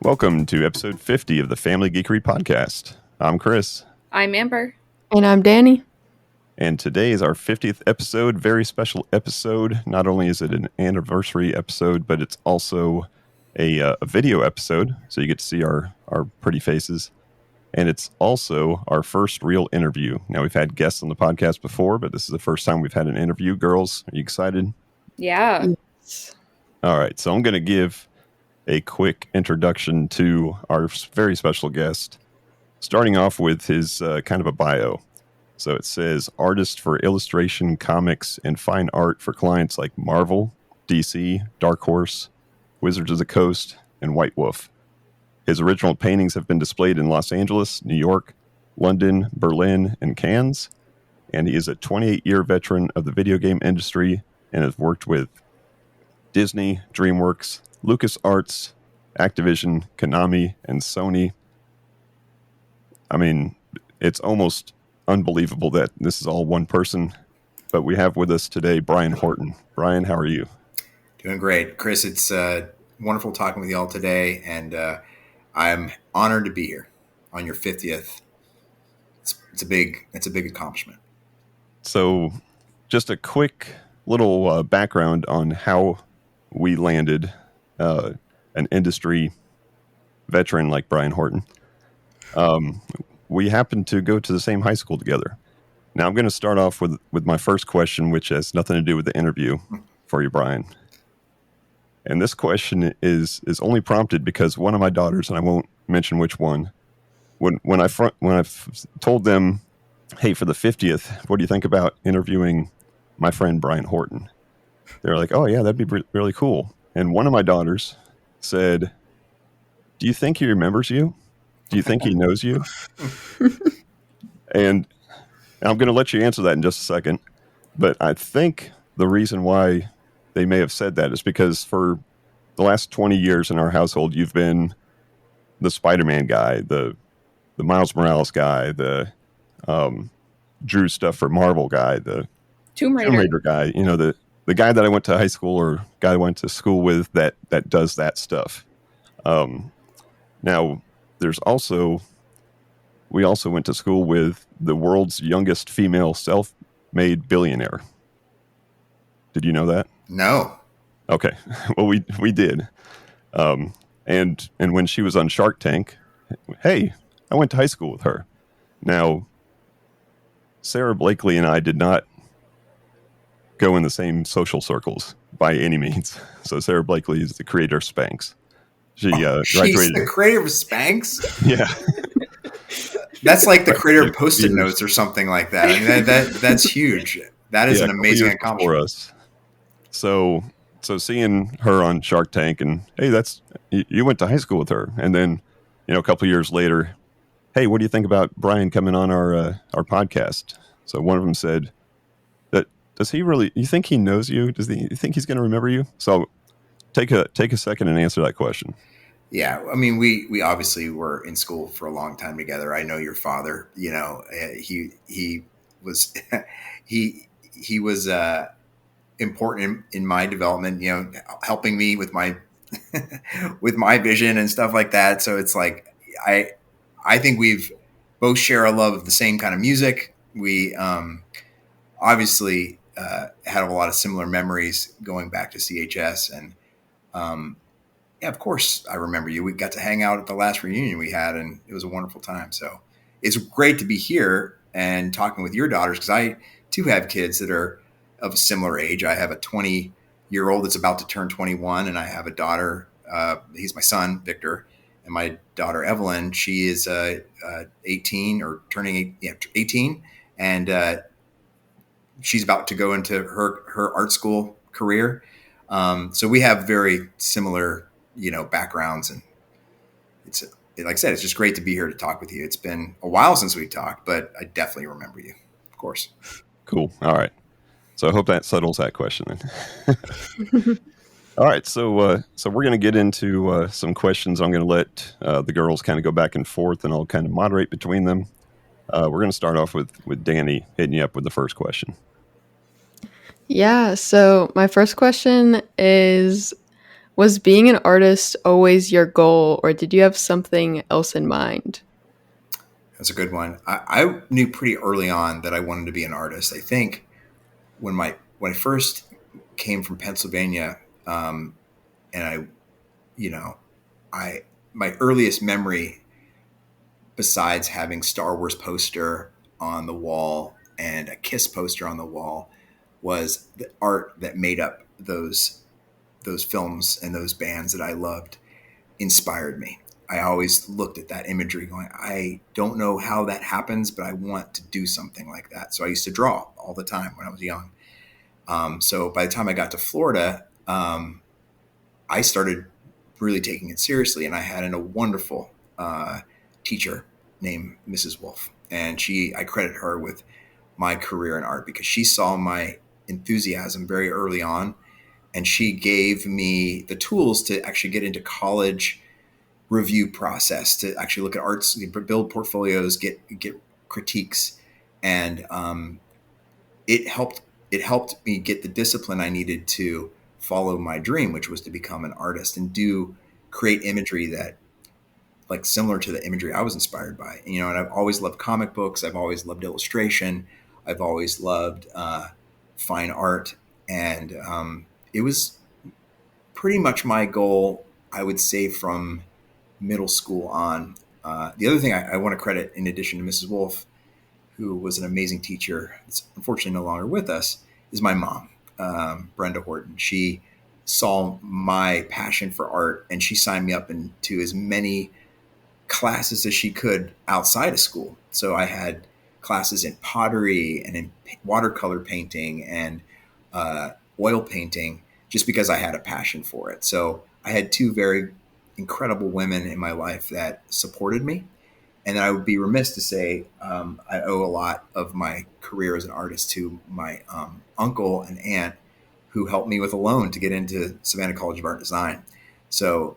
Welcome to episode 50 of the FamilyGeekery Podcast. I'm Chris. I'm Amber. And I'm Danny. And today is our 50th episode, very special episode. Not only is it an anniversary episode, but it's also a video episode, so you get to see our pretty faces. And it's also our first real interview. Now, we've had guests on the podcast before, but this is the first time we've had an interview. Girls, are you excited? Yeah. Yes. All right, so I'm going to give a quick introduction to our very special guest, starting off with his kind of a bio. So it says, artist for illustration, comics, and fine art for clients like Marvel, DC, Dark Horse, Wizards of the Coast, and White Wolf. His original paintings have been displayed in Los Angeles, New York, London, Berlin, and Cannes, and he is a 28-year veteran of the video game industry and has worked with Disney, DreamWorks, LucasArts, Activision, Konami, and Sony. I mean, it's almost unbelievable that this is all one person, but we have with us today Brian Horton. Brian, how are you? Doing great. Chris, it's wonderful talking with you all today, and I'm honored to be here on your 50th. It's a big accomplishment. So just a quick little background on how we landed an industry veteran like Brian Horton. We happened to go to the same high school together. Now I'm going to start off with my first question, which has nothing to do with the interview for you, Brian. And this question is only prompted because one of my daughters, and I won't mention which one, when I told them, hey, for the 50th, what do you think about interviewing my friend Brian Horton? They're like, oh yeah, that'd be really cool. And one of my daughters said, do you think he remembers you? Do you think he knows you? And I'm going to let you answer that in just a second. But I think the reason why they may have said that is because for the last 20 years in our household, you've been the Spider-Man guy, the Miles Morales guy, the Drew stuff for Marvel guy, the Tomb Raider guy, you know, the guy that I went to high school or guy I went to school with that does that stuff. Now, we also went to school with the world's youngest female self-made billionaire. Did you know that? No. Okay. Well, we did. And when she was on Shark Tank, hey, I went to high school with her. Now, Sarah Blakely and I did not go in the same social circles by any means. So Sarah Blakely is the creator of Spanx. She graduated. She's the creator of Spanx? Yeah. That's like the creator of Post-it notes or something like that. I mean, that's huge. That is an amazing accomplishment for us. So seeing her on Shark Tank and, hey, you went to high school with her. And then, a couple of years later, hey, what do you think about Brian coming on our podcast? So one of them said, does he really, you think he knows you? You think he's going to remember you? So take a second and answer that question. Yeah. I mean, we obviously were in school for a long time together. I know your father, he was, he was important in my development, helping me with my, with my vision and stuff like that. So it's like, I think we've both share a love of the same kind of music. We, obviously, had a lot of similar memories going back to CHS. And yeah, of course, I remember you. We got to hang out at the last reunion we had, and it was a wonderful time. So it's great to be here and talking with your daughters, because I, too, have kids that are of a similar age. I have a 20-year-old that's about to turn 21, and I have a daughter. He's my son, Victor, and my daughter, Evelyn. She is 18 or turning 18, and she's about to go into her art school career. So we have very similar, backgrounds, and it's, like I said, it's just great to be here to talk with you. It's been a while since we talked, but I definitely remember you, of course. Cool. All right. So I hope that settles that question then. All right. So we're going to get into some questions. I'm going to let the girls kind of go back and forth, and I'll kind of moderate between them. We're going to start off with Danny hitting you up with the first question. Yeah, so my first question is, Was being an artist always your goal, or did you have something else in mind? That's a good one. I knew pretty early on that I wanted to be an artist. I think when I first came from Pennsylvania, and my earliest memory, besides having Star Wars poster on the wall and a Kiss poster on the wall, was the art that made up those films and those bands that I loved inspired me. I always looked at that imagery going, I don't know how that happens, but I want to do something like that. So I used to draw all the time when I was young. So by the time I got to Florida, I started really taking it seriously. And I had a wonderful teacher named Mrs. Wolf. And I credit her with my career in art because she saw my enthusiasm very early on. And she gave me the tools to actually get into college review process, to actually look at arts, build portfolios, get critiques. And it helped me get the discipline I needed to follow my dream, which was to become an artist and create imagery that, like, similar to the imagery I was inspired by. And I've always loved comic books. I've always loved illustration. I've always loved fine art. And it was pretty much my goal, I would say, from middle school on. The other thing I want to credit, in addition to Mrs. Wolf, who was an amazing teacher, that's unfortunately no longer with us, is my mom, Brenda Horton. She saw my passion for art, and she signed me up into as many classes as she could outside of school. So I had classes in pottery and in watercolor painting and oil painting, just because I had a passion for it. So I had two very incredible women in my life that supported me. And I would be remiss to say I owe a lot of my career as an artist to my uncle and aunt, who helped me with a loan to get into Savannah College of Art and Design. So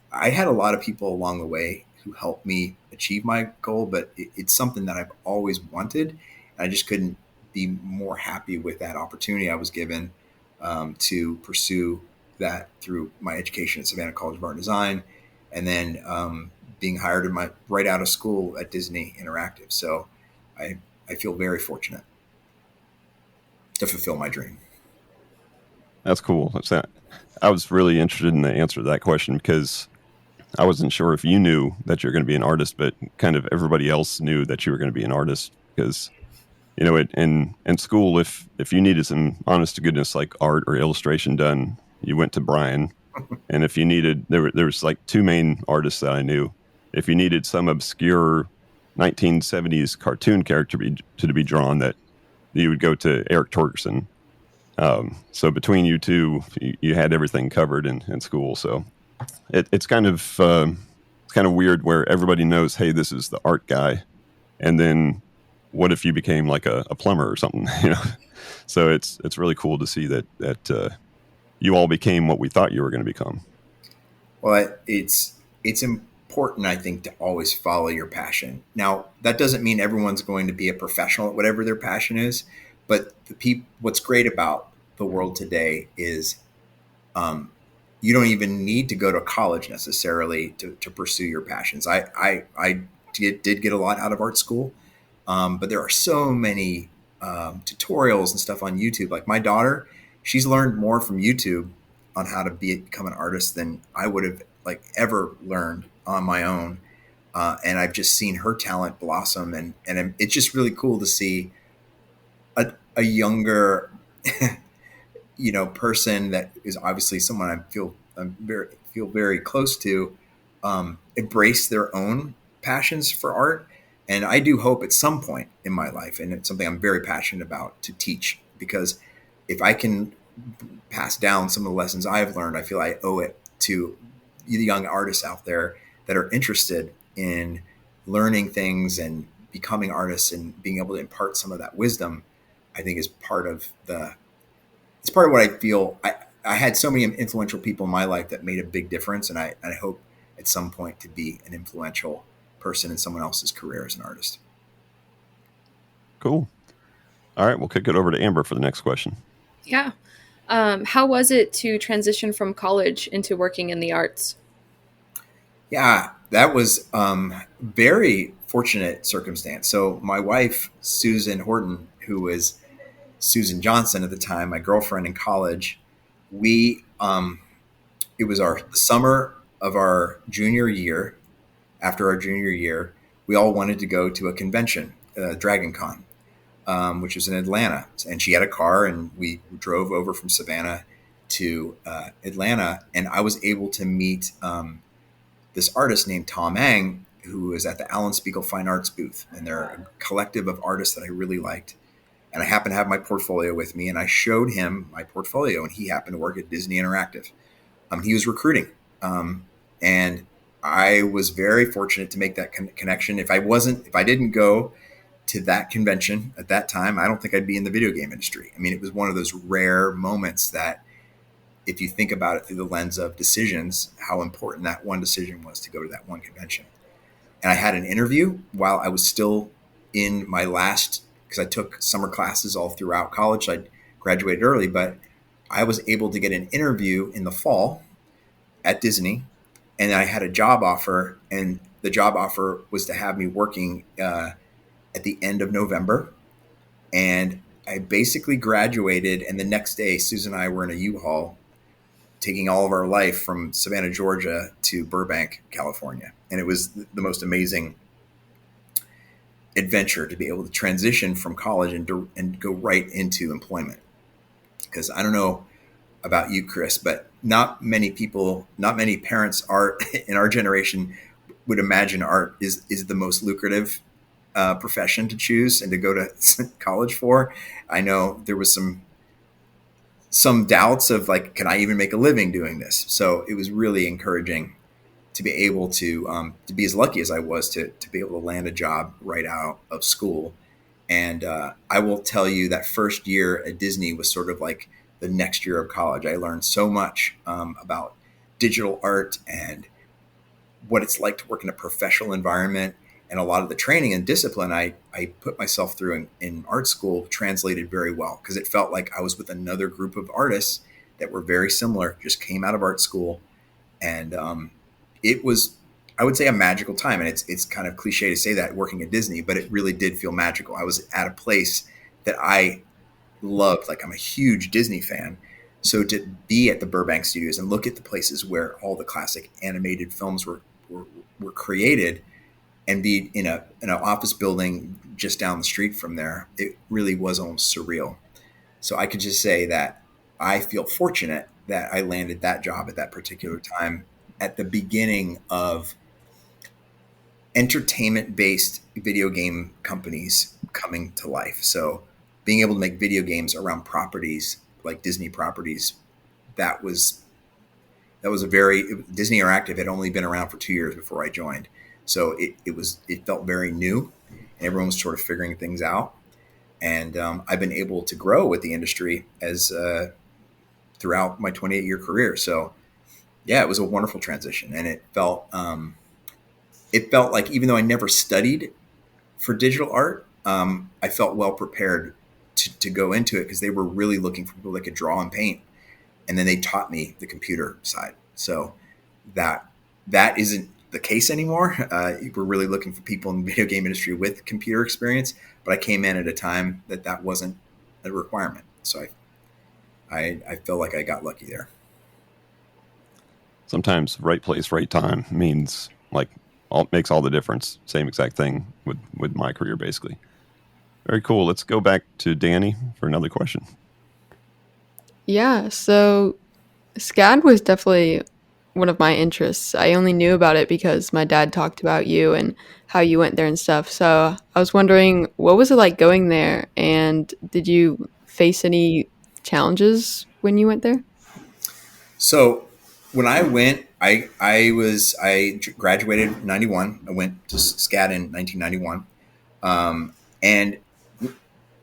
I had a lot of people along the way who helped me achieve my goal, but it's something that I've always wanted. I just couldn't be more happy with that opportunity I was given to pursue that through my education at Savannah College of Art and Design, and then being hired right out of school at Disney Interactive. So I feel very fortunate to fulfill my dream. That's cool. I was really interested in the answer to that question because I wasn't sure if you knew that you're going to be an artist, but kind of everybody else knew that you were going to be an artist because, in school, if you needed some honest to goodness, like art or illustration done, you went to Brian. And if you needed, there was like two main artists that I knew. If you needed some obscure 1970s cartoon character to be drawn, that you would go to Eric Torgerson. So between you two, you had everything covered in school. So it's kind of weird where everybody knows, hey, this is the art guy, and then what if you became like a plumber or something? So it's really cool to see that you all became what we thought you were going to become. Well, it's important, I think, to always follow your passion. Now, that doesn't mean everyone's going to be a professional at whatever their passion is, but what's great about the world today is you don't even need to go to college necessarily to pursue your passions. I did get a lot out of art school, but there are so many tutorials and stuff on YouTube. Like my daughter, she's learned more from YouTube on how to become an artist than I would have ever learned on my own. And I've just seen her talent blossom, and it's just really cool to see a younger, person that is obviously someone I feel very close to, embrace their own passions for art. And I do hope at some point in my life, and it's something I'm very passionate about, to teach, because if I can pass down some of the lessons I've learned, I feel I owe it to the young artists out there that are interested in learning things and becoming artists, and being able to impart some of that wisdom, I think is part of what I feel. I had so many influential people in my life that made a big difference. And I hope at some point to be an influential person in someone else's career as an artist. Cool. All right. We'll kick it over to Amber for the next question. Yeah. How was it to transition from college into working in the arts? Yeah, that was very fortunate circumstance. So my wife, Susan Horton, who was Susan Johnson at the time, my girlfriend in college, we it was our the summer of our junior year. After our junior year, we all wanted to go to a convention, Dragon Con, which was in Atlanta. And she had a car, and we drove over from Savannah to Atlanta. And I was able to meet this artist named Tom Ang, who is at the Alan Spiegel Fine Arts booth. And they're a collective of artists that I really liked. And I happened to have my portfolio with me, and I showed him my portfolio, and he happened to work at Disney Interactive. He was recruiting. And I was very fortunate to make that connection. If I didn't go to that convention at that time, I don't think I'd be in the video game industry. I mean, it was one of those rare moments that, if you think about it through the lens of decisions, how important that one decision was to go to that one convention. And I had an interview while I was still in my last, because I took summer classes all throughout college. I graduated early, but I was able to get an interview in the fall at Disney, and I had a job offer, and the job offer was to have me working at the end of November. And I basically graduated, and the next day, Susan and I were in a U-Haul taking all of our life from Savannah, Georgia to Burbank, California. And it was the most amazing adventure to be able to transition from college and go right into employment. Because I don't know about you, Chris, but not many parents are in our generation would imagine art is the most lucrative profession to choose and to go to college for. I know there was some doubts of like, can I even make a living doing this? So it was really encouraging to be able to be as lucky as I was to be able to land a job right out of school. And I will tell you that first year at Disney was sort of like the next year of college. I learned so much about digital art and what it's like to work in a professional environment. And a lot of the training and discipline I put myself through in art school translated very well, because it felt like I was with another group of artists that were very similar, just came out of art school. And it was, I would say, a magical time. And it's kind of cliche to say that working at Disney, but it really did feel magical. I was at a place that I loved. Like, I'm a huge Disney fan. So to be at the Burbank Studios and look at the places where all the classic animated films were created, and be in an office building just down the street from there, it really was almost surreal. So I could just say that I feel fortunate that I landed that job at that particular time at the beginning of entertainment-based video game companies coming to life. So being able to make video games around properties like Disney properties, that was Disney Interactive had only been around for 2 years before I joined. So it felt very new, and everyone was sort of figuring things out. And I've been able to grow with the industry as throughout my 28-year career. So yeah, it was a wonderful transition, and it felt like, even though I never studied for digital art, I felt well prepared to go into it, because they were really looking for people that could draw and paint, and then they taught me the computer side. So that isn't the case anymore. We're really looking for people in the video game industry with computer experience, but I came in at a time that wasn't a requirement. So I feel like I got lucky there. Sometimes right place, right time means makes all the difference. Same exact thing with my career, basically. Very cool. Let's go back to Danny for another question. Yeah, so SCAD was definitely one of my interests. I only knew about it because my dad talked about you and how you went there and stuff. So I was wondering, what was it like going there? And did you face any challenges when you went there? So when I went, I graduated in 91. I went to SCAD in 1991. And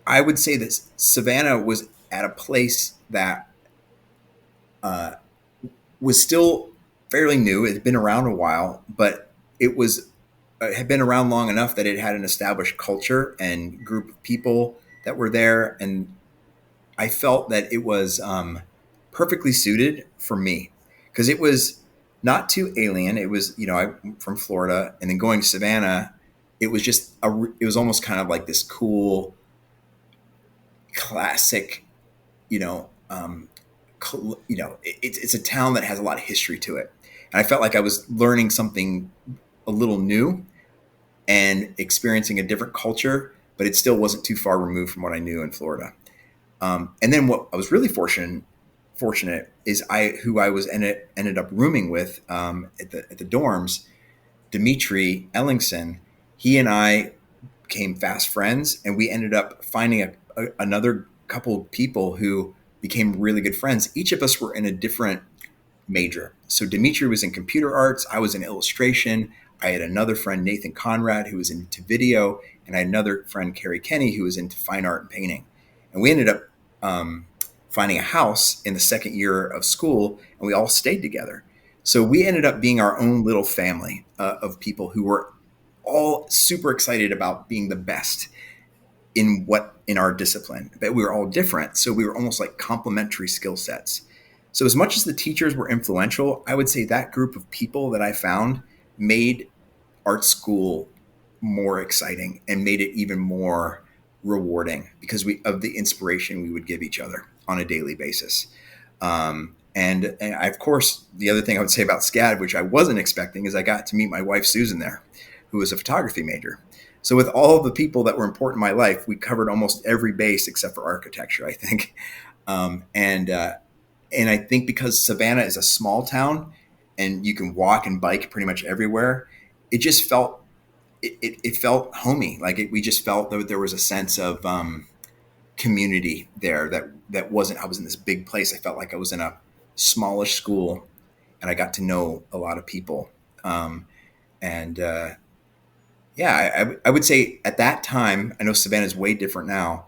I would say that Savannah was at a place that was still fairly new. It had been around a while, but it had been around long enough that it had an established culture and group of people that were there. And I felt that it was perfectly suited for me because it was not too alien. It was, I'm from Florida, and then going to Savannah, it was just it was almost kind of like this cool, classic, it's a town that has a lot of history to it. And I felt like I was learning something a little new and experiencing a different culture, but it still wasn't too far removed from what I knew in Florida. And then what I was really fortunate is who I was ended up rooming with at the dorms, Dimitri Ellingson. He and I became fast friends, and we ended up finding another couple of people who became really good friends. Each of us were in a different major. So Dimitri was in computer arts. I was in illustration. I had another friend, Nathan Conrad, who was into video, and I had another friend, Carrie Kenny, who was into fine art and painting. And we ended up finding a house in the second year of school, and we all stayed together. So we ended up being our own little family of people who were all super excited about being the best in our discipline, but we were all different. So we were almost like complementary skill sets. So as much as the teachers were influential, I would say that group of people that I found made art school more exciting and made it even more rewarding because of the inspiration we would give each other on a daily basis. And of course, the other thing I would say about SCAD, which I wasn't expecting, is I got to meet my wife, Susan, there, who was a photography major. So with all the people that were important in my life, we covered almost every base except for architecture, I think. And I think because Savannah is a small town and you can walk and bike pretty much everywhere, it just felt, it felt homey. Like we just felt that there was a sense of community there that wasn't, I was in this big place. I felt like I was in a smallish school and I got to know a lot of people. I would say at that time, I know Savannah's way different now.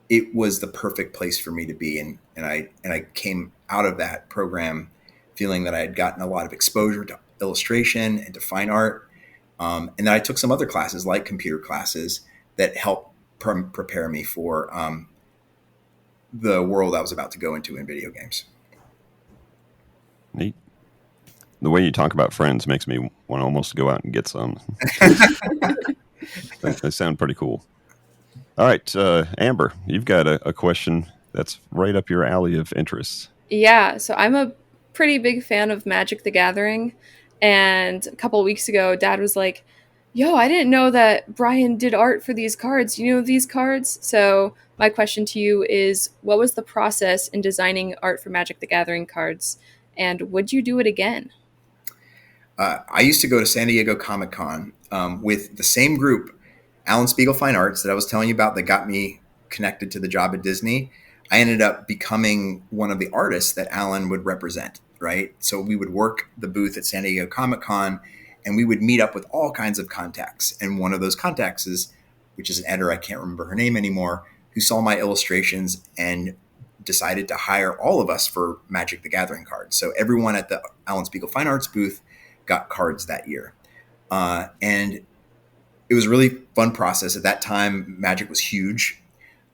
It was the perfect place for me to be. And I came out of that program feeling that I had gotten a lot of exposure to illustration and to fine art. And then I took some other classes like computer classes that helped prepare me for the world I was about to go into in video games. Neat. The way you talk about friends makes me want to almost go out and get some. They sound pretty cool. All right, Amber, you've got a question that's right up your alley of interests. Yeah, so I'm a pretty big fan of Magic the Gathering. And a couple of weeks ago, Dad was like, yo, I didn't know that Brian did art for these cards. You know these cards? So my question to you is, what was the process in designing art for Magic the Gathering cards? And would you do it again? I used to go to San Diego Comic-Con with the same group, Alan Spiegel Fine Arts, that I was telling you about that got me connected to the job at Disney. I ended up becoming one of the artists that Alan would represent, right? So we would work the booth at San Diego Comic-Con, and we would meet up with all kinds of contacts. And one of those contacts which is an editor, I can't remember her name anymore, who saw my illustrations and decided to hire all of us for Magic the Gathering cards. So everyone at the Alan Spiegel Fine Arts booth got cards that year. And it was a really fun process. At that time, Magic was huge.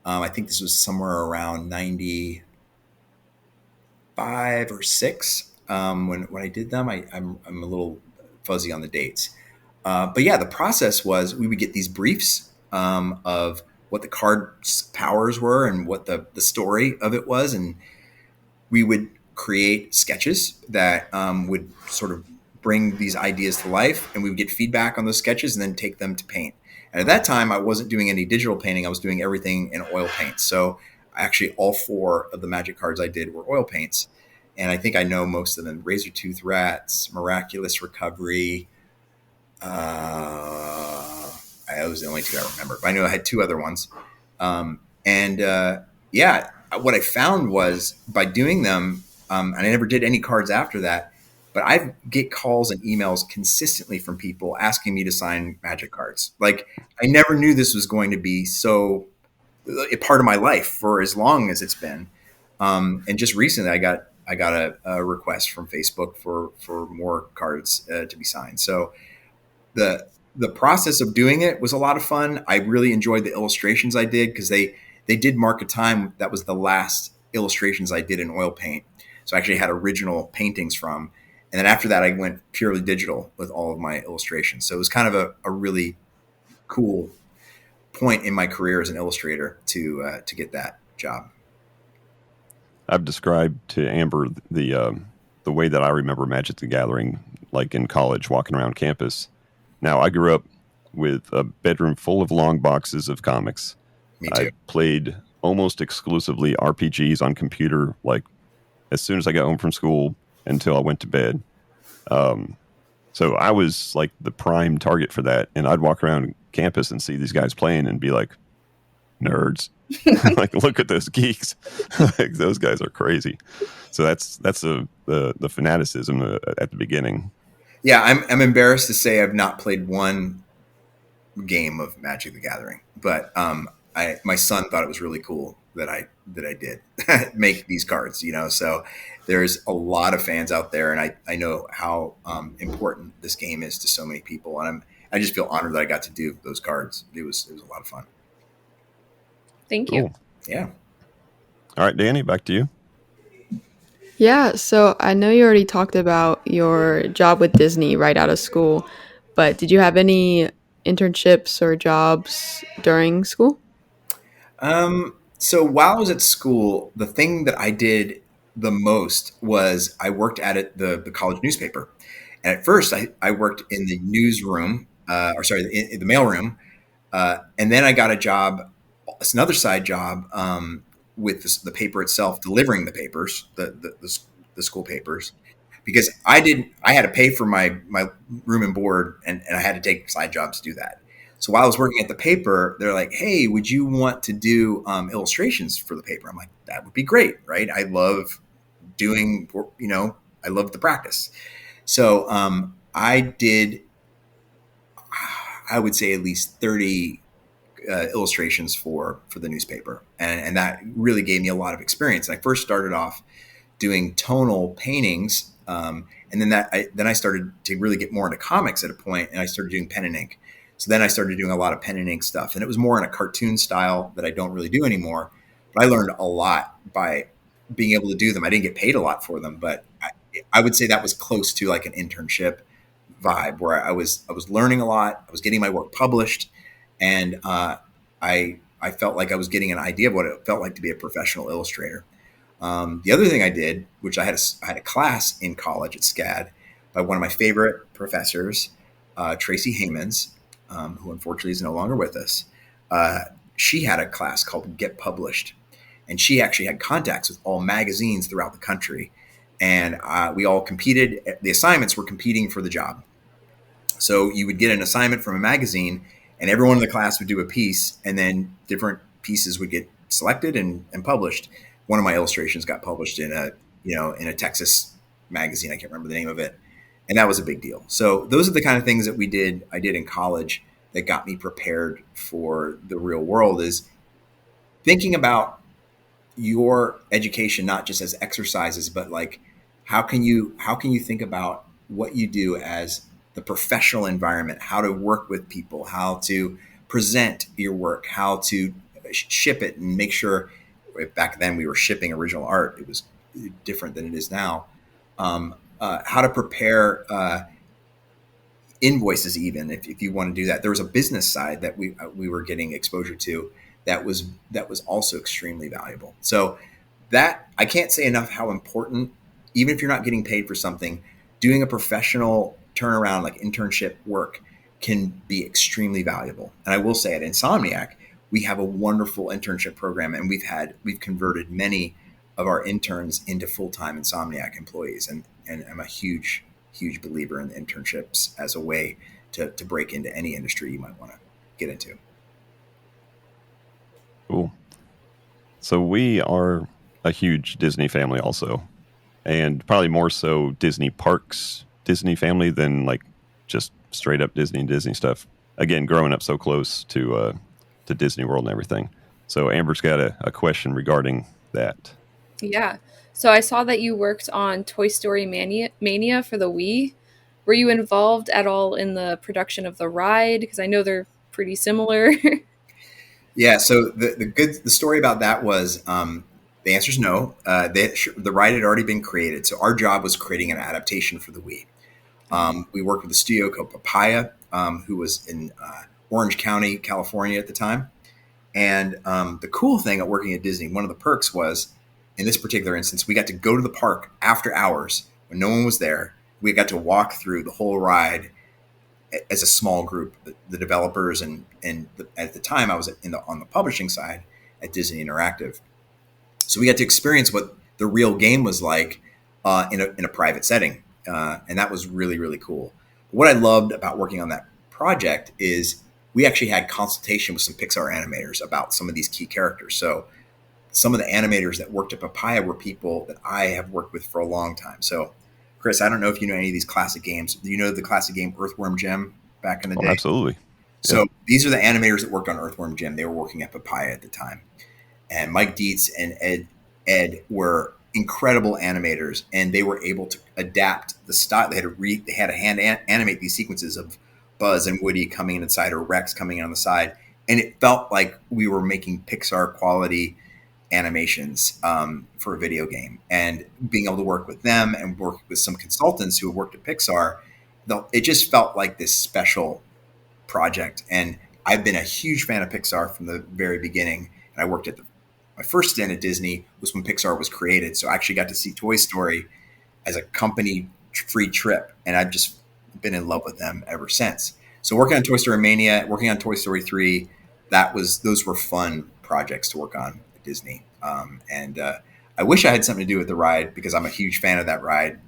I think this was somewhere around 95 or 6 when I did them. I'm a little fuzzy on the dates. But yeah, the process was we would get these briefs of what the card's powers were and what the story of it was. And we would create sketches that would sort of bring these ideas to life, and we would get feedback on those sketches and then take them to paint. And at that time, I wasn't doing any digital painting. I was doing everything in oil paints. So actually all 4 of the Magic cards I did were oil paints. And I think I know most of them: Razortooth Rats, Miraculous Recovery. That was the only 2 I remember, but I know I had 2 other ones. What I found was by doing them, and I never did any cards after that, but I get calls and emails consistently from people asking me to sign Magic cards. Like, I never knew this was going to be so a part of my life for as long as it's been. And just recently I got a request from Facebook for more cards to be signed. So the process of doing it was a lot of fun. I really enjoyed the illustrations I did because they did mark a time that was the last illustrations I did in oil paint. So I actually had original paintings from. And then after that, I went purely digital with all of my illustrations. So it was kind of a really cool point in my career as an illustrator to get that job. I've described to Amber the way that I remember Magic the Gathering, like in college, walking around campus. Now, I grew up with a bedroom full of long boxes of comics. Me too. I played almost exclusively RPGs on computer, like as soon as I got home from school until I went to bed. So I was like the prime target for that. And I'd walk around campus and see these guys playing and be like, nerds. Like, look at those geeks. Like, those guys are crazy. So that's the fanaticism at the beginning. Yeah, I'm embarrassed to say I've not played one game of Magic the Gathering, but my son thought it was really cool that I did make these cards, so there's a lot of fans out there, and I know how important this game is to so many people, and I just feel honored that I got to do those cards. It was a lot of fun. Thank you. Cool. Yeah. All right, Danny, back to you. Yeah, so I know you already talked about your job with Disney right out of school, but did you have any internships or jobs during school? So while I was at school, the thing that I did the most was I worked at the college newspaper. And at first I worked in the newsroom, in the mailroom. And then I got a job, it's another side job, with the paper itself, delivering the papers, the school papers, because I had to pay for my room and board, and I had to take side jobs to do that. So while I was working at the paper, they're like, "Hey, would you want to do illustrations for the paper?" I'm like, "That would be great, right? I love doing, I love the practice." So I did, I would say, at least 30 illustrations for the newspaper, and that really gave me a lot of experience. And I first started off doing tonal paintings, and then I started to really get more into comics at a point, and I started doing pen and ink. So then I started doing a lot of pen and ink stuff, and it was more in a cartoon style that I don't really do anymore. But I learned a lot by being able to do them. I didn't get paid a lot for them, but I would say that was close to like an internship vibe, where I was learning a lot. I was getting my work published, and I felt like I was getting an idea of what it felt like to be a professional illustrator. The other thing I did, which I had a class in college at SCAD by one of my favorite professors, Tracy Haymans, who unfortunately is no longer with us. She had a class called Get Published, and she actually had contacts with all magazines throughout the country. And we all competed. The assignments were competing for the job. So you would get an assignment from a magazine, and everyone in the class would do a piece, and then different pieces would get selected and published. One of my illustrations got published in a Texas magazine. I can't remember the name of it. And that was a big deal. So those are the kind of things that I did in college that got me prepared for the real world, is thinking about your education, not just as exercises, but like, how can you think about what you do as the professional environment, how to work with people, how to present your work, how to ship it, and make sure. Back then we were shipping original art. It was different than it is now. How to prepare invoices, even if you want to do that. There was a business side that we were getting exposure to that was also extremely valuable. So that, I can't say enough how important, even if you're not getting paid for something, doing a professional turnaround like internship work can be extremely valuable. And I will say at Insomniac, we have a wonderful internship program, and we've converted many of our interns into full-time Insomniac employees. And I'm a huge believer in the internships as a way to break into any industry you might want to get into. Cool. So we are a huge Disney family also, and probably more so Disney parks, Disney family than like just straight up Disney stuff. Again, growing up so close to Disney World and everything. So Amber's got a question regarding that. Yeah. So I saw that you worked on Toy Story Mania for the Wii. Were you involved at all in the production of the ride? Because I know they're pretty similar. Yeah. So the story about that was The answer is no. The ride had already been created, so our job was creating an adaptation for the Wii. We worked with a studio called Papaya, who was in Orange County, California at the time. And the cool thing at working at Disney, one of the perks was, in this particular instance, we got to go to the park after hours when no one was there. We got to walk through the whole ride as a small group, the developers at the time I was on the publishing side at Disney Interactive. So we got to experience what the real game was like in a private setting. And that was really, really cool. What I loved about working on that project is we actually had consultation with some Pixar animators about some of these key characters. So some of the animators that worked at Papaya were people that I have worked with for a long time. So Chris, I don't know if you know any of these classic games. Do you know the classic game Earthworm Jim back in the day? Absolutely. So these are the animators that worked on Earthworm Jim. They were working at Papaya at the time. And Mike Dietz and Ed were incredible animators, and they were able to adapt the style. They had to hand animate these sequences of Buzz and Woody coming in inside or Rex coming in on the side. And it felt like we were making Pixar quality animations for a video game, and being able to work with them and work with some consultants who have worked at Pixar, it just felt like this special project. And I've been a huge fan of Pixar from the very beginning. And I worked at my first stint at Disney was when Pixar was created. So I actually got to see Toy Story as a company free trip. And I've just been in love with them ever since. So working on Toy Story Mania, working on Toy Story 3, those were fun projects to work on at Disney. I wish I had something to do with the ride, because I'm a huge fan of that ride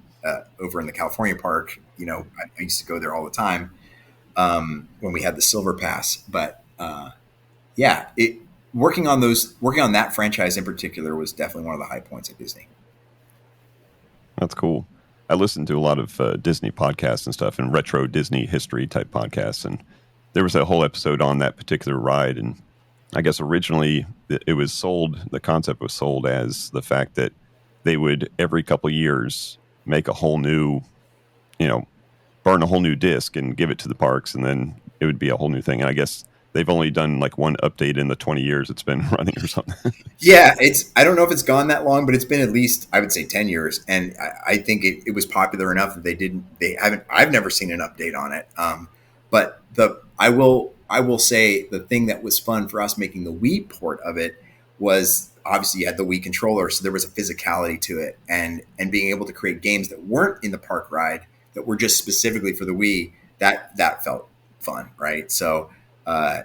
over in the California park. You know, I used to go there all the time when we had the Silver Pass. But working on that franchise in particular was definitely one of the high points at Disney. That's cool. I listened to a lot of Disney podcasts and stuff, and retro Disney history type podcasts. And there was a whole episode on that particular ride. And I guess originally it was sold, the concept was sold as the fact that they would every couple of years make a whole new, burn a whole new disc and give it to the parks, and then it would be a whole new thing. And I guess they've only done like one update in the 20 years it's been running or something. Yeah, I don't know if it's gone that long, but it's been at least, I would say, 10 years. And I think it was popular enough that I've never seen an update on it. But I will say the thing that was fun for us making the Wii port of it was, obviously you had the Wii controller, so there was a physicality to it, and being able to create games that weren't in the park ride, that were just specifically for the Wii, that felt fun, right? So, I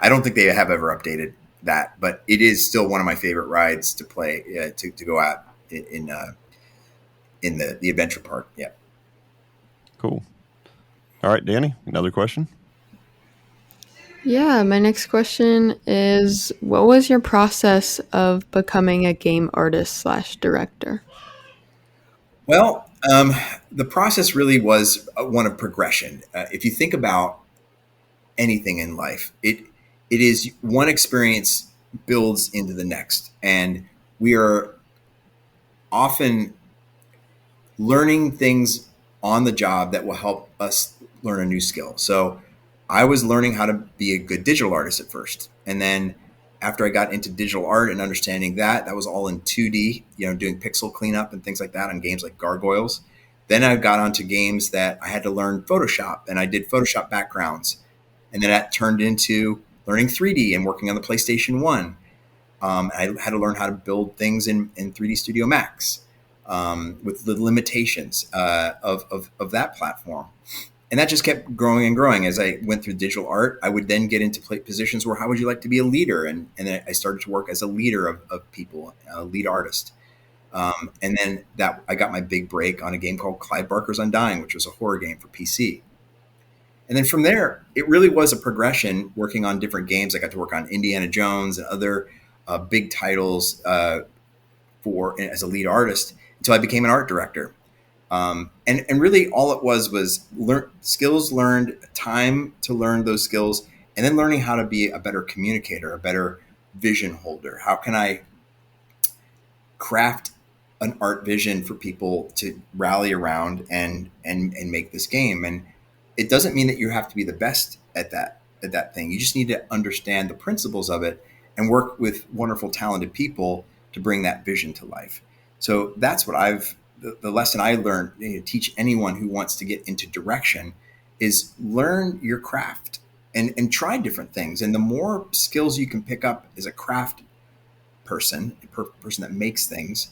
don't think they have ever updated that, but it is still one of my favorite rides to play, to go out in the adventure park. Yeah. Cool. All right, Danny, another question? Yeah, my next question is, what was your process of becoming a game artist/director? Well, the process really was one of progression. If you think about anything in life, it is one experience builds into the next, and we are often learning things on the job that will help us learn a new skill. So I was learning how to be a good digital artist at first, and then after I got into digital art and understanding that was all in 2D, doing pixel cleanup and things like that on games like Gargoyles. Then I got onto games that I had to learn Photoshop, and I did Photoshop backgrounds. And then that turned into learning 3D and working on the PlayStation 1. I had to learn how to build things in 3D Studio Max with the limitations of that platform. And that just kept growing and growing. As I went through digital art, I would then get into positions where, how would you like to be a leader? And then I started to work as a leader of people, a lead artist. And then I got my big break on a game called Clive Barker's Undying, which was a horror game for PC. And then from there, it really was a progression working on different games. I got to work on Indiana Jones and other big titles as a lead artist until I became an art director. And really all it was skills learned, time to learn those skills, and then learning how to be a better communicator, a better vision holder. How can I craft an art vision for people to rally around and make this game? And it doesn't mean that you have to be the best at that thing. You just need to understand the principles of it and work with wonderful, talented people to bring that vision to life. So that's what the lesson I learned, teach anyone who wants to get into direction, is learn your craft and try different things. And the more skills you can pick up as a craft person, person that makes things,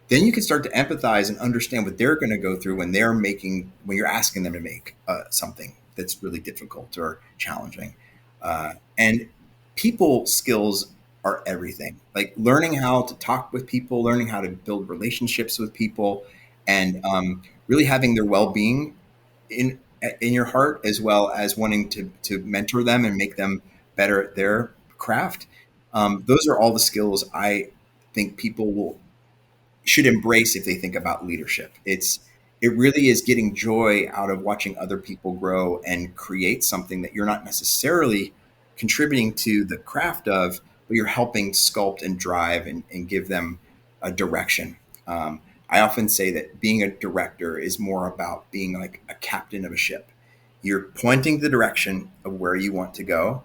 then you can start to empathize and understand what they're going to go through when you're asking them to make something that's really difficult or challenging. And people skills are everything. Like learning how to talk with people, learning how to build relationships with people, and really having their well-being in your heart, as well as wanting to mentor them and make them better at their craft. Those are all the skills I think people should embrace if they think about leadership. It really is getting joy out of watching other people grow and create something that you're not necessarily contributing to the craft of, but you're helping sculpt and drive and give them a direction. I often say that being a director is more about being like a captain of a ship. You're pointing the direction of where you want to go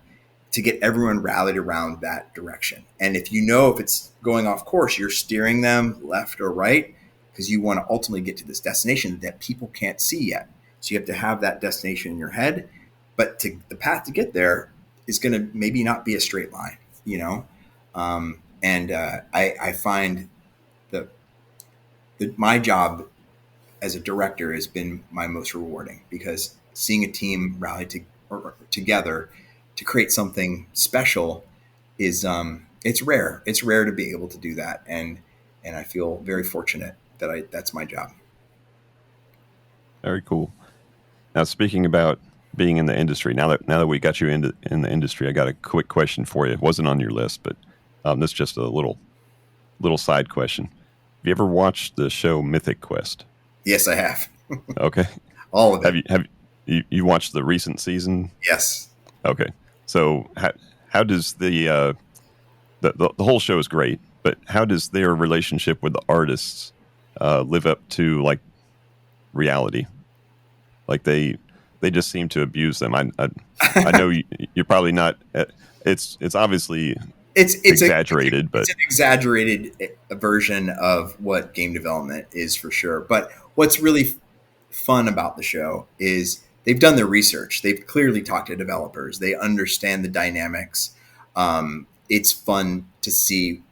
to get everyone rallied around that direction. And if it's going off course, you're steering them left or right, because you want to ultimately get to this destination that people can't see yet. So you have to have that destination in your head, but the path to get there is going to maybe not be a straight line, I find that my job as a director has been my most rewarding, because seeing a team rally together to create something special is it's rare. It's rare to be able to do that, and I feel very fortunate that that's my job. Very cool. Now, speaking about being in the industry, now that we got you in the industry, I got a quick question for you. It wasn't on your list, but this is just a little side question. Have you ever watched the show Mythic Quest? Yes, I have. Okay. All of it. Have you watched the recent season? Yes. Okay. So how does the whole show is great, but how does their relationship with the artists live up to like reality? Like they just seem to abuse them. I know you're probably not. It's obviously it's exaggerated, but it's an exaggerated version of what game development is for sure. But what's really fun about the show is they've done their research. They've clearly talked to developers. They understand the dynamics. It's fun to see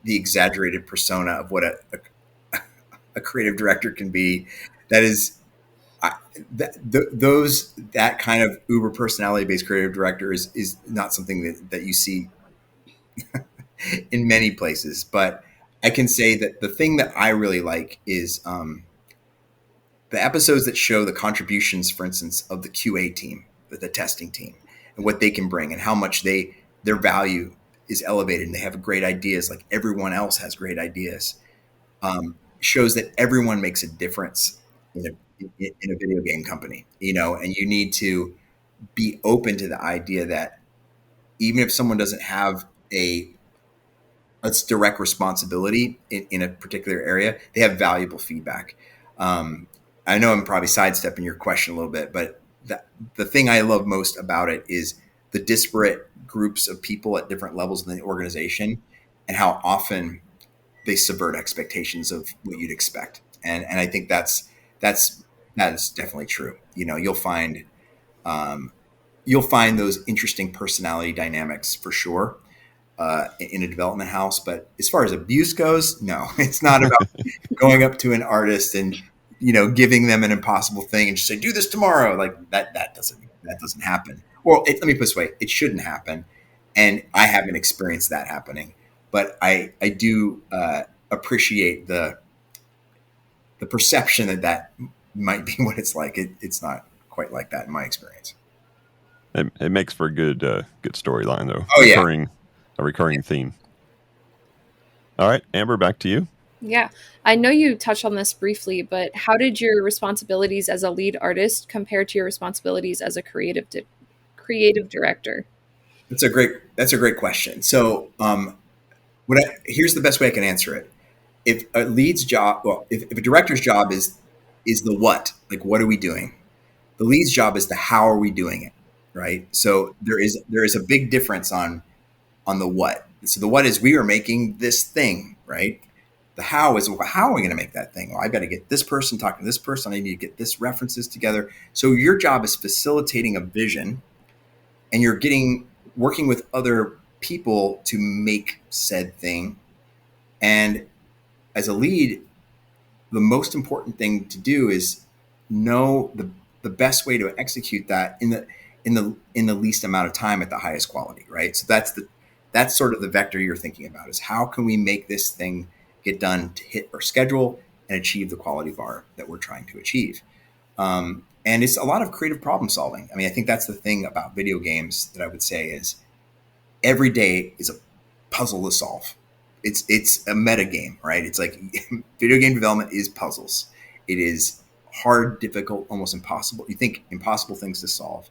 the exaggerated persona of what a creative director can be. That is, that kind of uber personality based creative director is not something that you see in many places. But I can say that the thing that I really like is the episodes that show the contributions, for instance, of the QA team, the testing team, and what they can bring and how much their value is elevated, and they have great ideas like everyone else has great ideas. Shows that everyone makes a difference in a video game company, and you need to be open to the idea that even if someone doesn't have a direct responsibility in a particular area, they have valuable feedback. I know I'm probably sidestepping your question a little bit, but the thing I love most about it is the disparate groups of people at different levels in the organization and how often they subvert expectations of what you'd expect. And I think that is definitely true. You'll find those interesting personality dynamics for sure in a development house. But as far as abuse goes, no, it's not about going up to an artist and giving them an impossible thing and just say, do this tomorrow. Like that doesn't happen. Well, let me put it this way, it shouldn't happen. And I haven't experienced that happening, but I do appreciate the perception that might be what it's like. It's not quite like that in my experience. It makes for a good storyline though. Oh yeah. A recurring theme. All right, Amber, back to you. Yeah, I know you touched on this briefly, but how did your responsibilities as a lead artist compare to your responsibilities as a creative director? That's a great question. So, here's the best way I can answer it. If a lead's job, if a director's job is the what, like what are we doing? The lead's job is the how are we doing it, right? So there is a big difference on the what. So the what is we are making this thing, right? The how is, well, how are we going to make that thing? Well, I've got to get this person talking to this person. I need to get this references together. So your job is facilitating a vision, and you're working with other people to make said thing. And as a lead, the most important thing to do is know the best way to execute that in the least amount of time at the highest quality, right? So that's sort of the vector you're thinking about, is how can we make this thing get done to hit our schedule and achieve the quality bar that we're trying to achieve. And it's a lot of creative problem solving. I mean, I think that's the thing about video games that I would say is every day is a puzzle to solve. It's a meta game, right? It's like video game development is puzzles. It is hard, difficult, almost impossible. You think impossible things to solve.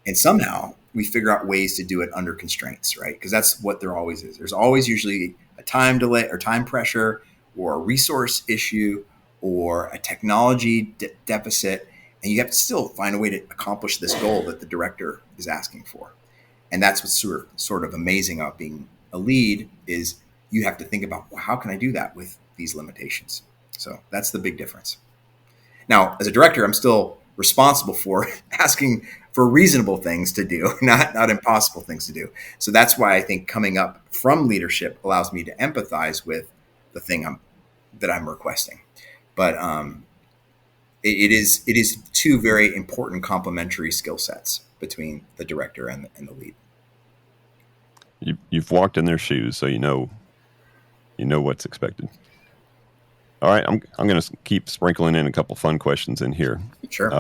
And somehow we figure out ways to do it under constraints, right? Because that's what there always is. There's always usually a time delay or time pressure or a resource issue or a technology deficit. And you have to still find a way to accomplish this goal that the director is asking for. And that's what's sort of amazing about being a lead, is you have to think about, well, how can I do that with these limitations? So that's the big difference. Now, as a director, I'm still responsible for asking for reasonable things to do, not impossible things to do. So that's why I think coming up from leadership allows me to empathize with the thing that I'm requesting. But it is two very important complementary skill sets between the director and the lead. You've walked in their shoes, so you know what's expected. All right, I'm going to keep sprinkling in a couple fun questions in here. Sure.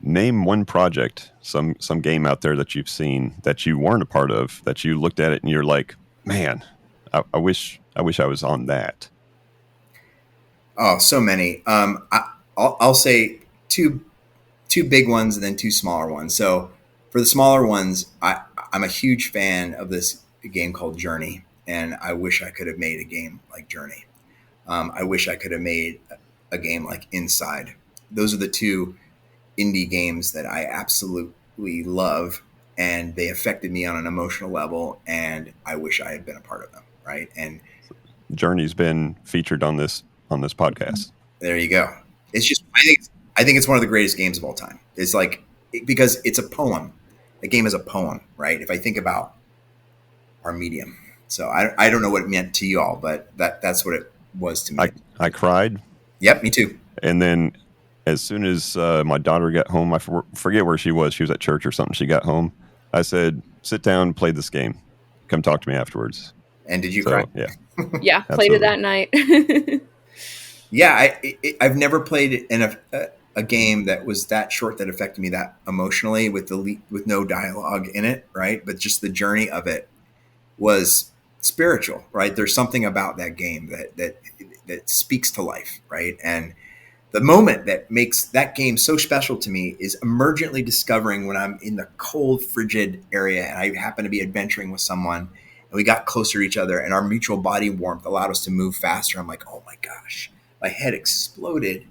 Name one project, some game out there that you've seen that you weren't a part of, that you looked at it and you're like, man, I wish I was on that. Oh, so many. I'll say two big ones and then two smaller ones. So for the smaller ones, I'm a huge fan of this game called Journey, and I wish I could have made a game like Journey. I wish I could have made a game like Inside. Those are the two indie games that I absolutely love, and they affected me on an emotional level, and I wish I had been a part of them, right? And Journey's been featured on this podcast. There you go. It's just, I think it's one of the greatest games of all time. It's like, because it's a poem. A game is a poem, right? If I think about our medium. So I don't know what it meant to you all, but that's what it was to me. I cried. Yep, me too. And then as soon as my daughter got home, I forget where she was. She was at church or something. She got home. I said, sit down, play this game. Come talk to me afterwards. And did you cry? Yeah. Yeah, played it that night. Yeah, I've never played in a game that was that short that affected me that emotionally with no dialogue in it, right? But just the journey of it was spiritual, right? There's something about that game that speaks to life, right? And the moment that makes that game so special to me is emergently discovering when I'm in the cold, frigid area and I happen to be adventuring with someone and we got closer to each other and our mutual body warmth allowed us to move faster. I'm like, oh my gosh, my head exploded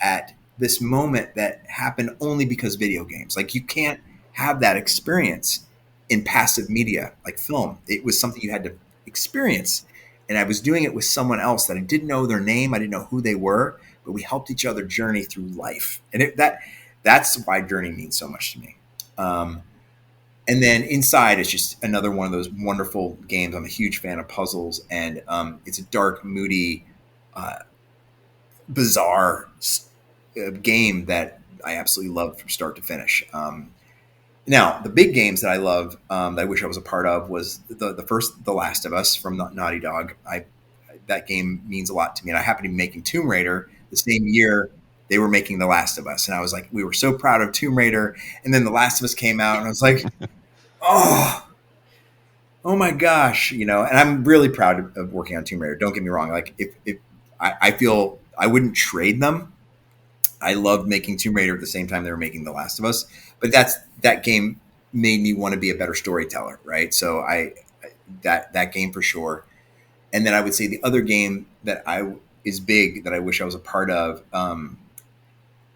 at this moment that happened only because video games. Like, you can't have that experience in passive media like film. It was something you had to experience. And I was doing it with someone else that I didn't know their name. I didn't know who they were, but we helped each other journey through life. And that's why Journey means so much to me. And then Inside is just another one of those wonderful games. I'm a huge fan of puzzles, and it's a dark, moody, bizarre game that I absolutely love from start to finish. Now, the big games that I love, that I wish I was a part of, was the first The Last of Us from Naughty Dog. That game means a lot to me. And I happened to be making Tomb Raider the same year they were making The Last of Us. And I was like, we were so proud of Tomb Raider. And then The Last of Us came out, and I was like, oh my gosh, And I'm really proud of working on Tomb Raider. Don't get me wrong. Like, if I feel I wouldn't trade them. I loved making Tomb Raider at the same time they were making The Last of Us, but that game made me want to be a better storyteller, right? So that game for sure. And then I would say the other game that is big that I wish I was a part of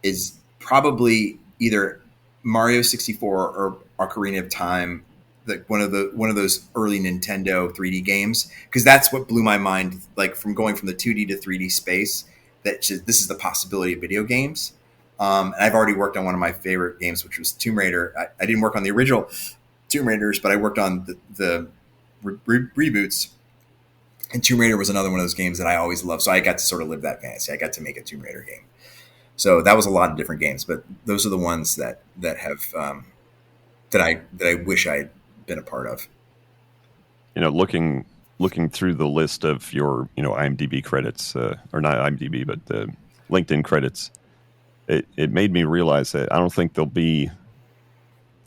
is probably either Mario 64 or Ocarina of Time, like one of those early Nintendo 3D games, because that's what blew my mind. Like from going from the 2D to 3D space, this is the possibility of video games. And I've already worked on one of my favorite games, which was Tomb Raider. I didn't work on the original Tomb Raiders, but I worked on the reboots. And Tomb Raider was another one of those games that I always loved. So I got to sort of live that fantasy. I got to make a Tomb Raider game. So that was a lot of different games, but those are the ones that have that I wish I had been a part of. Looking through the list of your IMDb credits, or not IMDb, but the LinkedIn credits, it made me realize that I don't think there'll be,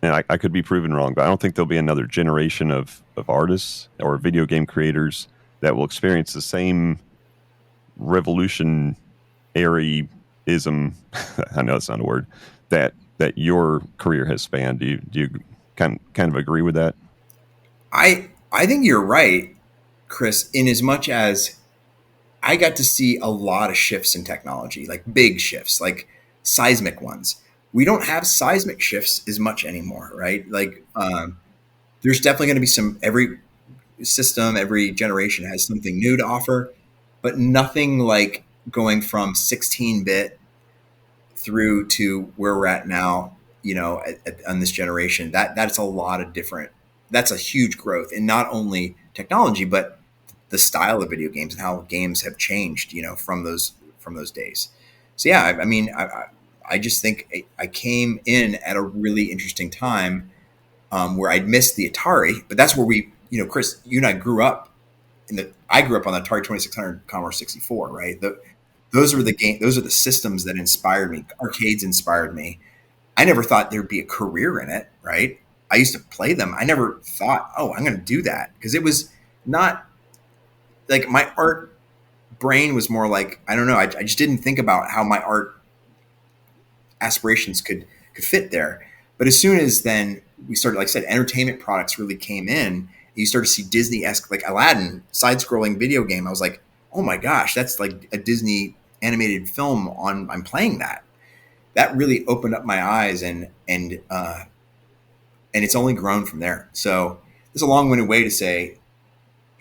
and I could be proven wrong, but I don't think there'll be another generation of artists or video game creators that will experience the same revolutionaryism. I know that's not a word, that your career has spanned. Do you kind of agree with that? I think you're right, Chris, in as much as I got to see a lot of shifts in technology, like big shifts, like seismic ones. We don't have seismic shifts as much anymore, right? Like there's definitely going to be every system, every generation has something new to offer, but nothing like going from 16-bit through to where we're at now, on this generation. That's a lot of different, that's a huge growth in not only technology, but the style of video games and how games have changed, from those days. So yeah, I mean, I just think I came in at a really interesting time where I'd missed the Atari, but that's where we, Chris, you and I grew up I grew up on the Atari 2600 Commodore 64, right? Those are the systems that inspired me. Arcades inspired me. I never thought there'd be a career in it, right? I used to play them. I never thought, oh, I'm going to do that, because it was not like my art brain was more like, I don't know. I just didn't think about how my art aspirations could fit there. But as soon as then we started, like I said, entertainment products really came in. You start to see Disney-esque, like Aladdin, side-scrolling video game. I was like, oh my gosh, that's like a Disney animated film I'm playing that. That really opened up my eyes, and it's only grown from there. So it's a long-winded way to say,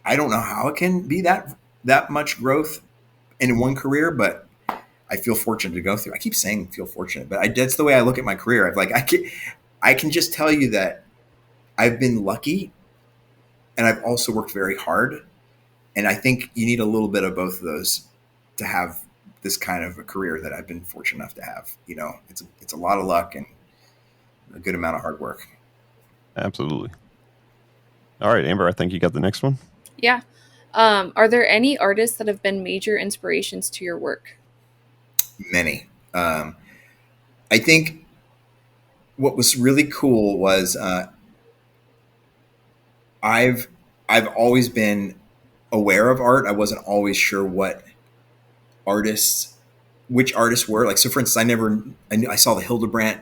I don't know how it can be that much growth in one career, but I feel fortunate to go through. I keep saying feel fortunate, but that's the way I look at my career. I can just tell you that I've been lucky, and I've also worked very hard. And I think you need a little bit of both of those to have this kind of a career that I've been fortunate enough to have. It's a lot of luck and a good amount of hard work. Absolutely. All right, Amber, I think you got the next one. Yeah. Are there any artists that have been major inspirations to your work? Many. I think what was really cool was I've always been aware of art. I wasn't always sure which artists were. Like, so for instance, I saw the Hildebrandt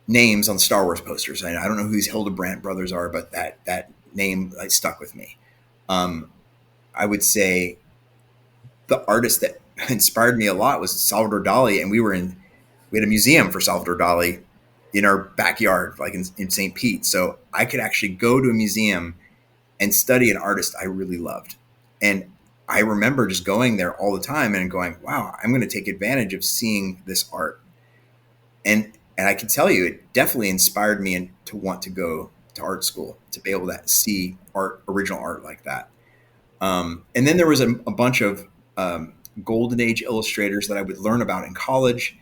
names on Star Wars posters. I don't know who these Hildebrandt brothers are, but that name stuck with me. I would say the artist that inspired me a lot was Salvador Dali, and we had a museum for Salvador Dali in our backyard, like in St. Pete. So I could actually go to a museum and study an artist I really loved. And I remember just going there all the time and going, wow, I'm going to take advantage of seeing this art. And I can tell you, it definitely inspired me to want to go to art school, to be able to see original art like that. And then there was a bunch of golden age illustrators that I would learn about in college,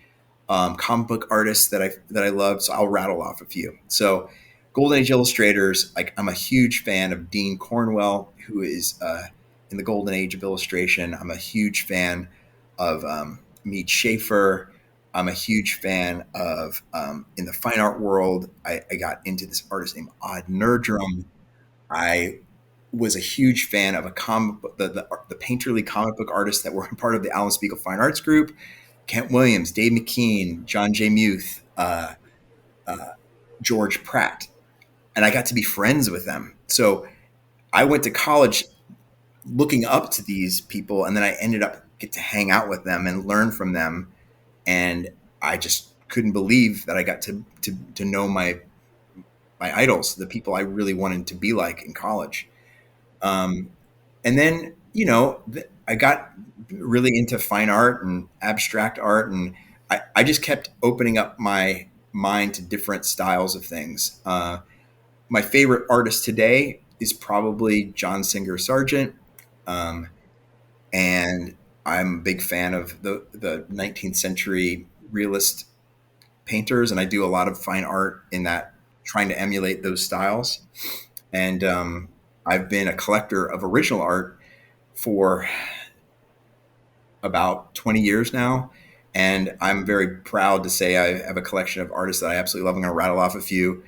comic book artists that I loved. So I'll rattle off a few. So golden age illustrators, like I'm a huge fan of Dean Cornwell, who is in the golden age of illustration. I'm a huge fan of Mead Schaefer. I'm a huge fan of, in the fine art world, I got into this artist named Odd Nerdrum. I was a huge fan of the painterly comic book artists that were part of the Alan Spiegel Fine Arts Group: Kent Williams, Dave McKean, John J. Muth, George Pratt. And I got to be friends with them. So I went to college looking up to these people, and then I ended up get to hang out with them and learn from them. And I just couldn't believe that I got to know idols, the people I really wanted to be like in college. And then, I got really into fine art and abstract art, and I just kept opening up my mind to different styles of things. My favorite artist today is probably John Singer Sargent. And I'm a big fan of the 19th century realist painters, and I do a lot of fine art in that, trying to emulate those styles. And I've been a collector of original art for about 20 years now. And I'm very proud to say I have a collection of artists that I absolutely love. I'm going to rattle off a few,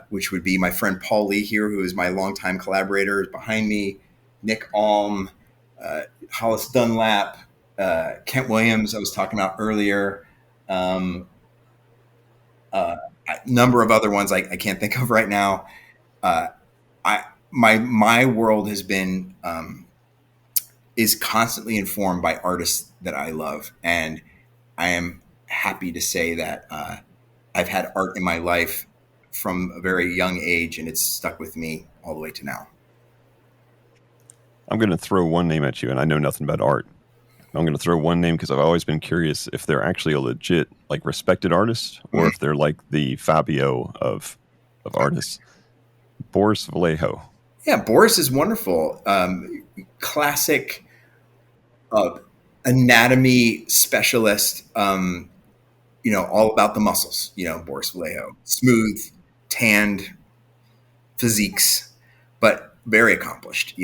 which would be my friend Paul Lee here, who is my longtime collaborator, is behind me, Nick Alm, Hollis Dunlap, Kent Williams, I was talking about earlier, a number of other ones I can't think of right now. My world has been is constantly informed by artists that I love, and I am happy to say that I've had art in my life from a very young age, and it's stuck with me all the way to now. I'm going to throw one name at you, and I know nothing about art. I'm going to throw one name because I've always been curious if they're actually a legit, like, respected artist, or if they're like the Fabio of artists. Boris Vallejo. Yeah, Boris is wonderful. Classic anatomy specialist, all about the muscles, Boris Vallejo. Smooth, tanned physiques, but very accomplished,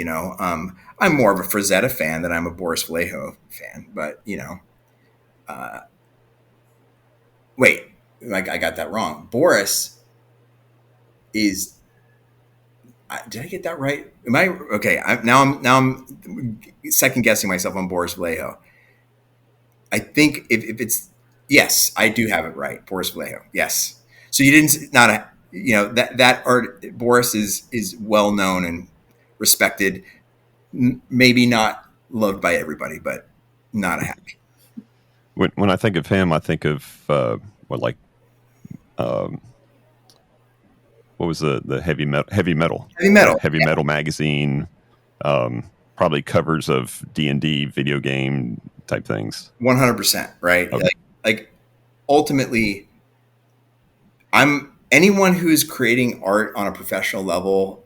I'm more of a Frazetta fan than I'm a Boris Vallejo fan, but, wait, I got that wrong. Boris is, did I get that right? Am I okay? Now I'm second guessing myself on Boris Vallejo. I think if it's, yes, I do have it right. Boris Vallejo. Yes. So you didn't, not a, that art, Boris is well known and respected, maybe not loved by everybody, but not a hack. When I think of him, I think of what was the heavy metal magazine, probably covers of D&D video game type things. 100%, right? Okay. Like ultimately, anyone who's creating art on a professional level,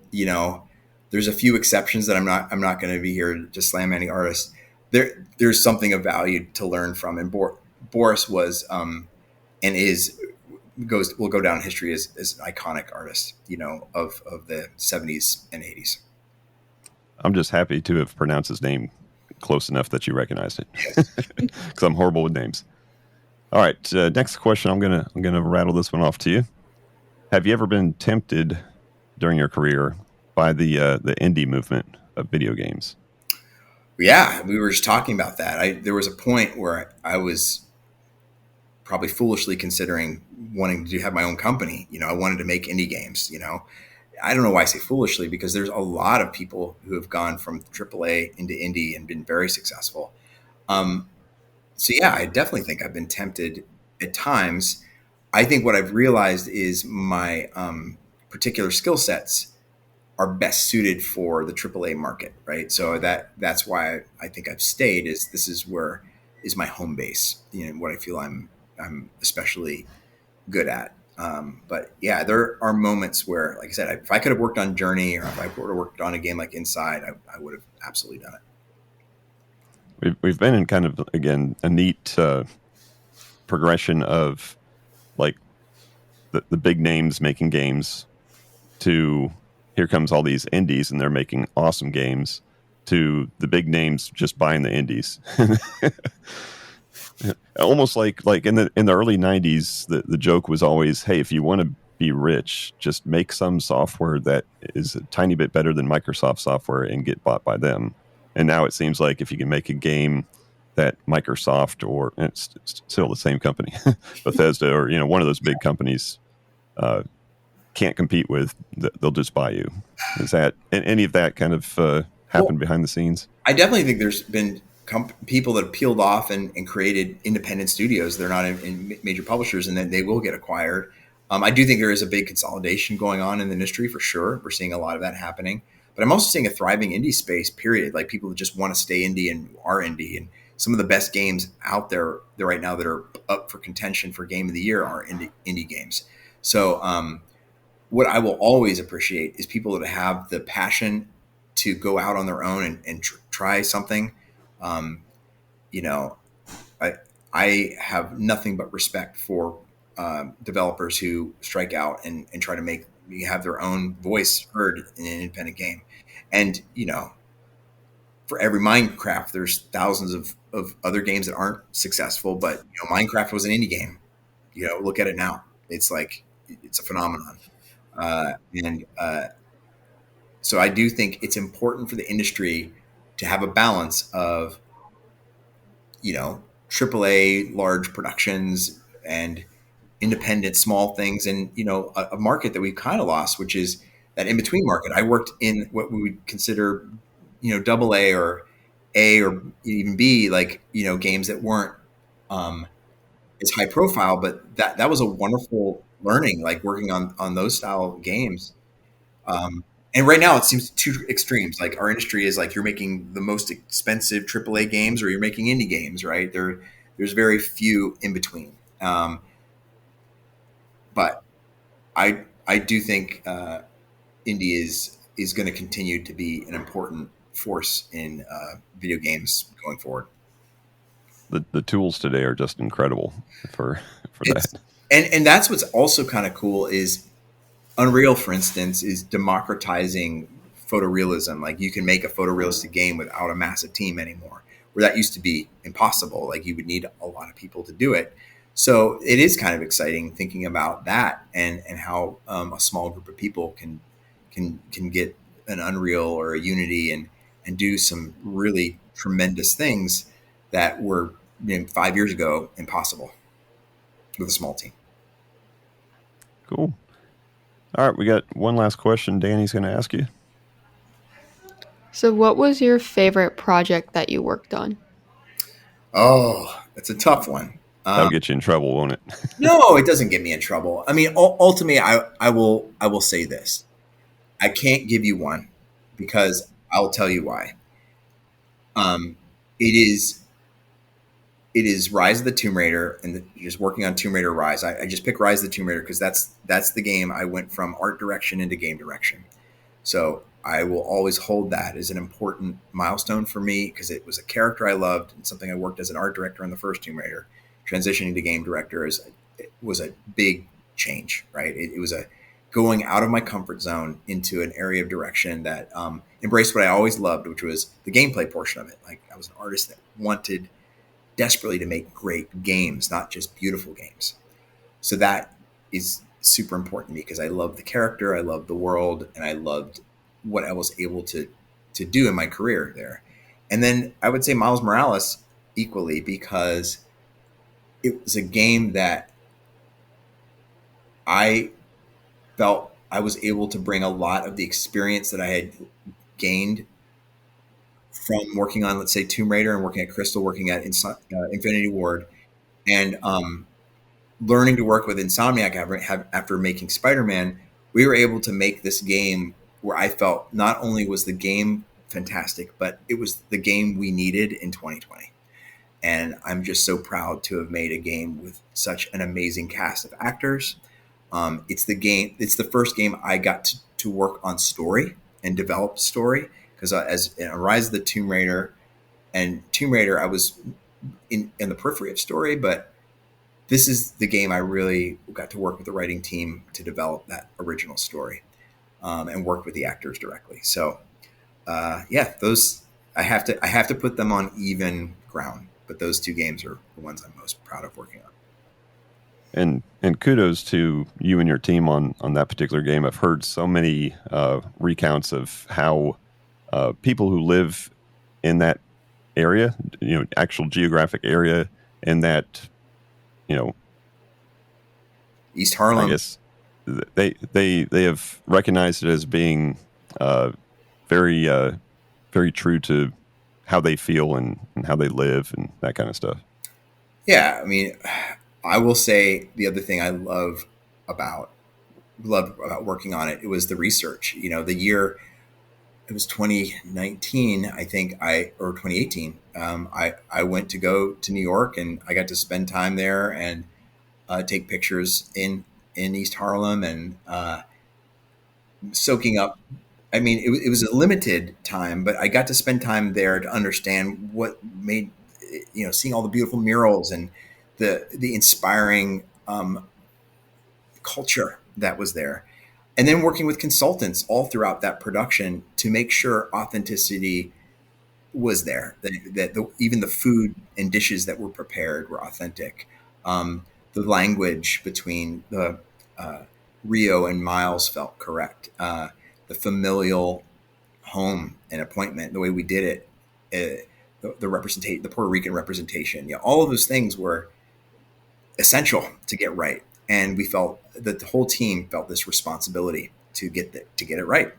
there's a few exceptions that I'm not going to be here to slam any artist. There's something of value to learn from, and Boris was and will go down in history as an iconic artist, of the 70s and 80s. I'm just happy to have pronounced his name close enough that you recognized it, because I'm horrible with names. All right, next question. I'm gonna rattle this one off to you. Have you ever been tempted during your career by the indie movement of video games? Yeah, we were just talking about that. There was a point where I was probably foolishly considering wanting to have my own company. I wanted to make indie games. I don't know why I say foolishly, because there's a lot of people who have gone from AAA into indie and been very successful. So yeah, I definitely think I've been tempted at times. I think what I've realized is my particular skill sets are best suited for the AAA market, right? So that's why I think I've stayed. This is where is my home base. What I feel I'm especially good at. But yeah, there are moments where, like I said, if I could have worked on Journey, or if I would have worked on a game like Inside, I would have absolutely done it. We've been in kind of, again, a neat progression of like the big names making games to here comes all these indies and they're making awesome games, to the big names just buying the indies. Almost like in the early 90s, the joke was always, hey, if you want to be rich, just make some software that is a tiny bit better than Microsoft software and get bought by them. And now it seems like if you can make a game that Microsoft, or it's still the same company, Bethesda, or one of those big companies can't compete with, they'll just buy you. Is that any of that kind of happened behind the scenes? I definitely think there's been people that have peeled off and created independent studios. They're not in major publishers, and then they will get acquired. I do think there is a big consolidation going on in the industry for sure. We're seeing a lot of that happening, but I'm also seeing a thriving indie space, period. Like people that just want to stay indie and are indie. And some of the best games out there right now that are up for contention for game of the year are indie games. So what I will always appreciate is people that have the passion to go out on their own and try something. You know, I have nothing but respect for developers who strike out and try to have their own voice heard in an independent game. And, you know, for every Minecraft, there's thousands of other games that aren't successful, but you know, Minecraft was an indie game. You know, look at it now. It's like, it's a phenomenon. So I do think it's important for the industry to have a balance of, you know, AAA large productions and independent small things, and you know, a market that we've kind of lost, which is that in between market. I worked in what we would consider, you know, double A or even B, like, you know, games that weren't as high profile, but that was a wonderful learning, like working on those style games. And right now it seems two extremes. Like our industry is like, you're making the most expensive AAA games or you're making indie games, right? There's very few in between. But I do think indie is going to continue to be an important force in video games going forward. The tools today are just incredible for that. And that's what's also kind of cool is Unreal, for instance, is democratizing photorealism. Like you can make a photorealistic game without a massive team anymore, where that used to be impossible. Like you would need a lot of people to do it. So it is kind of exciting thinking about that and how a small group of people can get an Unreal or a Unity and do some really tremendous things that were 5 years ago impossible with a small team. Cool. All right, we got one last question Danny's going to ask you. So what was your favorite project that you worked on? Oh, that's a tough one. That'll get you in trouble, won't it? No, it doesn't get me in trouble. I mean, ultimately, I will say this. I can't give you one because I'll tell you why. It is Rise of the Tomb Raider, and just working on Tomb Raider Rise. I just picked Rise of the Tomb Raider because that's the game I went from art direction into game direction. So I will always hold that as an important milestone for me because it was a character I loved and something I worked as an art director on the first Tomb Raider. Transitioning to game director was a big change, right? It was a going out of my comfort zone into an area of direction that embraced what I always loved, which was the gameplay portion of it. Like I was an artist that wanted desperately to make great games, not just beautiful games. So that is super important to me because I love the character, I love the world, and I loved what I was able to do in my career there. And then I would say Miles Morales equally because it was a game that I felt I was able to bring a lot of the experience that I had gained from working on, let's say, Tomb Raider and working at Crystal, working at Infinity Ward, and learning to work with Insomniac after making Spider-Man. We were able to make this game where I felt not only was the game fantastic, but it was the game we needed in 2020. And I'm just so proud to have made a game with such an amazing cast of actors. It's the first game I got to work on story and develop story. Because as in Rise of the Tomb Raider and Tomb Raider, I was in the periphery of story, but this is the game I really got to work with the writing team to develop that original story and work with the actors directly. So those I have to put them on even ground, but those two games are the ones I'm most proud of working on. And kudos to you and your team on that particular game. I've heard so many recounts of how people who live in that area, actual geographic area, and that, East Harlem, I guess they have recognized it as being very very true to how they feel and how they live and that kind of stuff. Yeah, I mean, I will say the other thing I love loved about working on it. It was the research. The year it was 2019, I think or 2018. I went to go to New York, and I got to spend time there and take pictures in East Harlem and soaking up. I mean, it was a limited time, but I got to spend time there to understand what made, seeing all the beautiful murals and the inspiring culture that was there. And then working with consultants all throughout that production to make sure authenticity was there, that even the food and dishes that were prepared were authentic. The language between the Rio and Miles felt correct. The familial home and appointment, the way we did it, the Puerto Rican representation, all of those things were essential to get right. And we felt that the whole team felt this responsibility to get it right.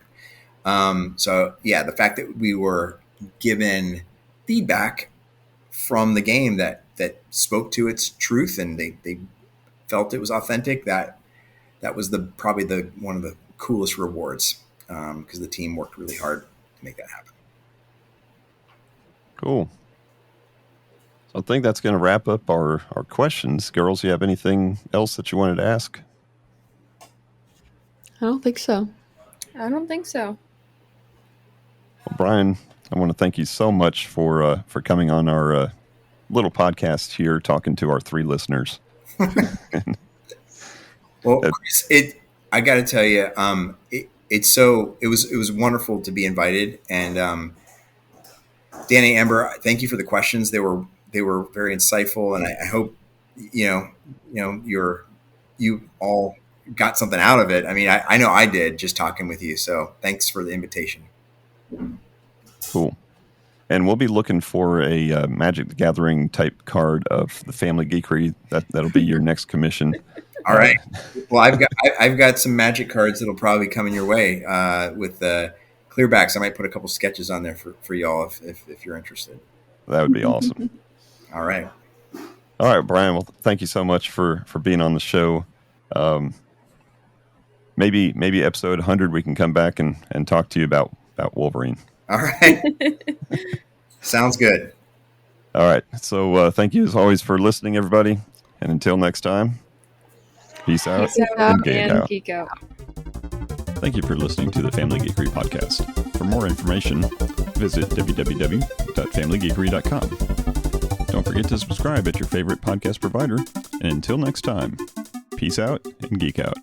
The fact that we were given feedback from the game that spoke to its truth and they felt it was authentic, that was probably one of the coolest rewards, because the team worked really hard to make that happen. Cool. So I think that's going to wrap up our questions. Girls, you have anything else that you wanted to ask? I don't think so. I don't think so. Well, Brian, I want to thank you so much for coming on our little podcast here, talking to our 3 listeners. Well, Chris, I got to tell you, it was wonderful to be invited, and Danny, Amber, thank you for the questions. They were very insightful, and I hope you all got something out of it. I mean, I know I did just talking with you. So thanks for the invitation. Cool. And we'll be looking for a Magic the Gathering type card of the Family Geekery. That'll be your next commission. All right. Well, I've got some Magic cards that'll probably come in your way with clearbacks. I might put a couple sketches on there for y'all if you're interested. That would be awesome. All right. All right, Brian. Well, thank you so much for being on the show. Maybe episode 100 we can come back and talk to you about Wolverine. All right. Sounds good. All right. So thank you as always for listening, everybody. And until next time, peace out, and geek out. Thank you for listening to the Family Geekery Podcast. For more information, visit www.familygeekery.com. Don't forget to subscribe at your favorite podcast provider. And until next time, peace out and geek out.